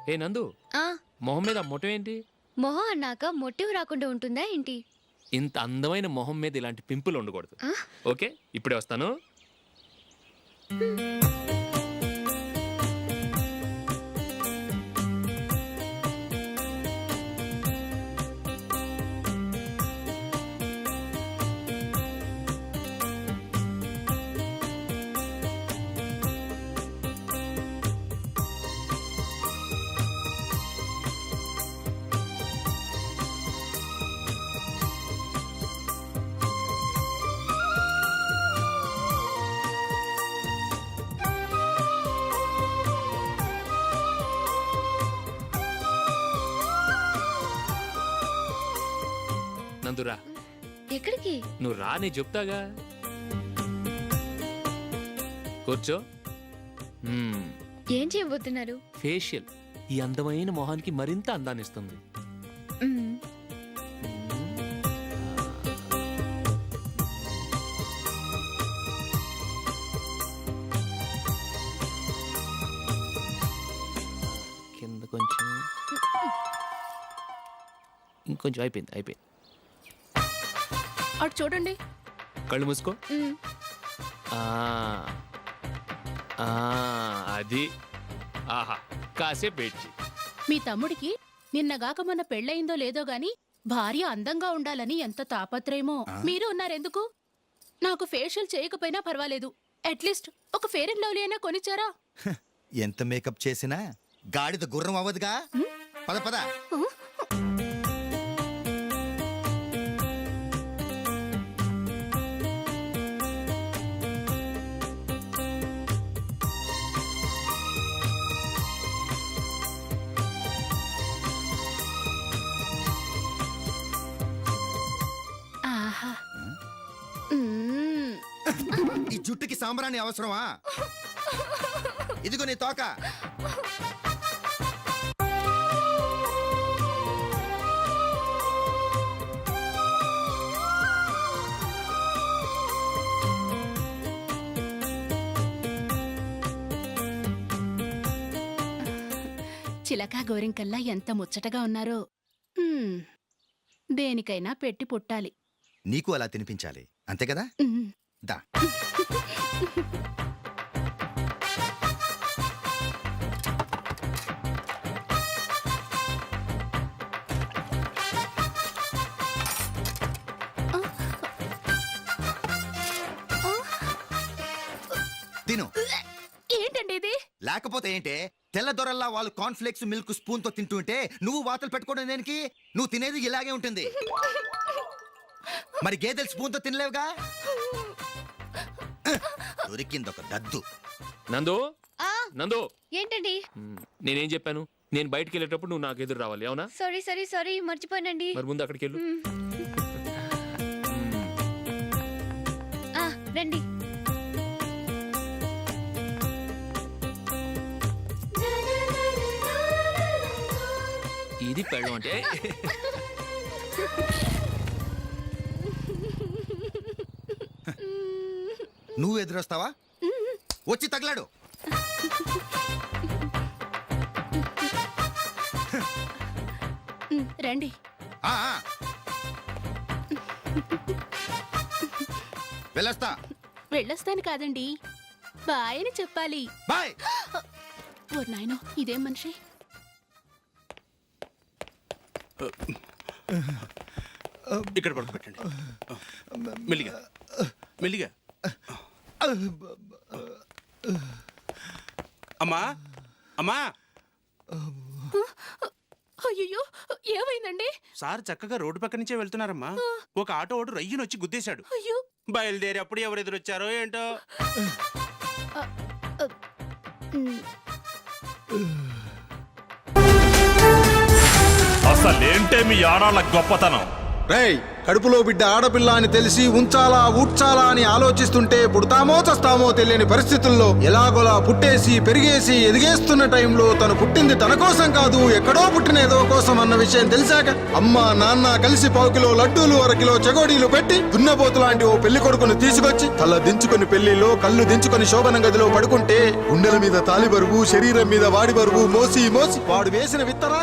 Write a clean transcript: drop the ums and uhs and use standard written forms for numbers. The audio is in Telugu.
ఏ నందు, ఆ మొహం మీద మొటం ఏంటి? మొహం అన్నాక మొటివ్ రాకుండా ఉంటుందా ఏంటి? ఇంత అందమైన మొహం మీద ఇలాంటి పింపుల్ ఉండకూడదు. ఆ? ఓకే, ఇప్పుడే వస్తాను. నందురా, ఎక్కడికి? నువ్వు రా, నేను చెప్తాగా. కూర్చో. ఏం చేయబోతున్నారు? ఫేషియల్ ఈ అందమైన మొహానికి మరింత అందాన్ని ఇస్తుంది. మ్మ్. కింద కొంచెం, ఇంకొంచెం. అయిపోయింది. అటు చూడండి. కళ్ళు మూసుకో. మ్మ్. ఆ, ఆ, అది. ఆహా, కాసేపు వెయిట్ చెయ్యి. మీ తమ్ముడికి నిన్నగాక మొన్న పెళ్ళయిందో లేదో గాని భార్య అందంగా ఉండాలని ఎంత తాపత్రయమో. మీరు ఉన్నారెందుకు? నాకు ఫేషియల్ చేయకపోయినా పర్వాలేదు, అట్లీస్ట్ ఒక ఫేర్ అండ్ లవ్లీ అయినా కొనిచ్చారా? ఎంత మేకప్ చేసినా గాడిద గుర్రం అవ్వదుగా. పద పద. ఆహా. మ్మ్. ఈ జుట్టుకి సాంబ్రాణి అవసరమా? ఇదిగో నీ తోక. చిలకా గోరింకల్లా ఎంత ముచ్చటగా ఉన్నారో. హ్మ్. దేనికైనా పెట్టి పుట్టాలి. నీకు అలా తినిపించాలి, అంతే కదా. మ్మ్. దా. తిను. ఏంటండి ఇది? లేకపోతే ఏంటే, తెల్ల దొరల్లా వాళ్ళు కార్న్ఫ్లేక్స్ మిల్క్ స్పూన్ తో తింటుంటే నువ్వు వాతలు పెట్టుకోవడం దేనికి? నువ్వు తినేది ఇలాగే ఉంటుంది. మరి గేదెలు స్పూన్ తో తినలేవుగా. దొరికింది ఒక దద్దు. నందు, ఆ నందు, ఏంటండి? నేనేం చెప్పాను? నేను బయటికి వెళ్ళేటప్పుడు నువ్వు నాకు ఎదురు రావాలి, అవునా? సారీ మర్చిపోయానండి. మరి ముందు అక్కడికి వెళ్ళు. ఆ రండి. ఇది పెళ్ళం అంటే. నువ్వు ఎదురొస్తావా? వచ్చి తగలాడు. రండి. ఆ, ఆ. వెళ్ళొస్తా. వెళ్ళొస్తాను కాదండి, బాయ్ అని చెప్పాలి. బాయ్. ఓ నాయనో, ఇదేం మనిషి? ఇక్కడ పడుకోబెట్టండి. మెల్లిగా మెల్లిగా. అమ్మా, అమ్మా. అయ్యో, ఏమైందండి? సార్ చక్కగా రోడ్డు పక్క నుంచే వెళ్తున్నారమ్మా. ఒక ఆటో ఓడు రయ్యను వచ్చి గుద్దేశాడు. అయ్యో. బయలుదేరి అప్పుడు ఎవరు ఎదురొచ్చారో ఏంటో. అసలేంటే మీ ఆడాళ్ళ గొప్పతనం? రేయ్, కడుపులో బిడ్డ ఆడపిల్ల అని తెలిసి ఉంచాలా ఊడ్చాలా అని ఆలోచిస్తుంటే పుడతామో చస్తామో తెలియని పరిస్థితుల్లో ఎలాగోలా పుట్టేసి పెరిగేసి ఎదిగేస్తున్న టైంలో తను పుట్టింది తన కోసం కాదు ఎక్కడో పుట్టిన ఏదో కోసం అన్న విషయం తెలిసాక అమ్మ నాన్న కలిసి 1 కిలో లడ్డూలు 1 కిలో చెగోడీలు పెట్టి దున్నపోతు లాంటి ఓ పెళ్లి కొడుకును తీసుకొచ్చి తల దించుకొని పెళ్లిలో కళ్ళు దించుకొని శోభన గదిలో పడుకుంటే గుండెల మీద తాలి బరువు శరీరం మీద వాడి బరువు మోసి మోసి వాడు వేసిన విత్తనాలు